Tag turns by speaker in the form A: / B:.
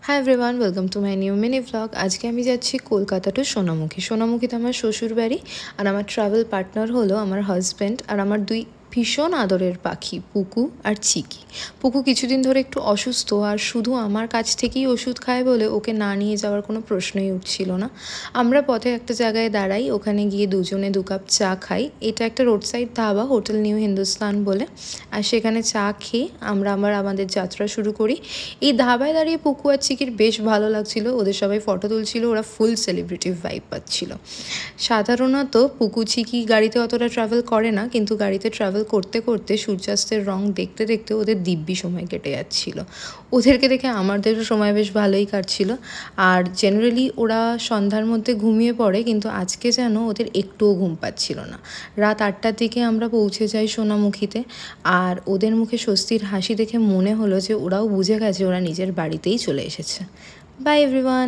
A: Hi everyone, welcome to my new mini vlog. আজকে আমি যাচ্ছি কলকাতা টু সোনামুখী। সোনামুখীতে আমার শ্বশুর বাড়ি, আর আমার ট্রাভেল পার্টনার হলো আমার হাজব্যান্ড আর আমার দুই ভীষণ আদরের পাখি পুকু আর চিকি। পুকু কিছুদিন ধরে একটু অসুস্থ, আর শুধু আমার কাছ থেকেই ওষুধ খায় বলে ওকে না নিয়ে যাওয়ার কোনো প্রশ্নই উঠছিল না। আমরা পথে একটা জায়গায় দাঁড়াই, ওখানে গিয়ে দুজনে 2 কাপ চা খাই। এটা একটা road side dhaba, hotel new Hindustan বলে। আর সেখানে চা খেয়ে আমরা আমাদের যাত্রা শুরু করি। এই ধাবায় দাঁড়িয়ে পুকু আর চিকির বেশ ভালো লাগছিল, ওদের সবাই ফটো তুলছিল, ওরা ফুল সেলিব্রিটি ভাইব পাচ্ছিল। সাধারণত পুকু চিকি গাড়িতে অতটা ট্রাভেল করে না, কিন্তু গাড়িতে ট্রাভেল করতে করতে সূর্যাস্তের রং দেখতে দেখতে ওদের দিব্যি সময় কেটে যাচ্ছিল। ওদেরকে দেখে আমাদেরও সময় বেশ ভালোই কাটছিল। আর জেনারেলি ওরা সন্ধ্যার মধ্যে ঘুমিয়ে পড়ে, কিন্তু আজকে যেন ওদের একটুও ঘুম পাচ্ছিল না। রাত 8টার দিকে আমরা পৌঁছে যাই সোনামুখীতে, আর ওদের মুখে স্বস্তির হাসি দেখে মনে হলো যে ওরাও বুঝে গেছে ওরা নিজের বাড়িতেই চলে এসেছে। By everyone.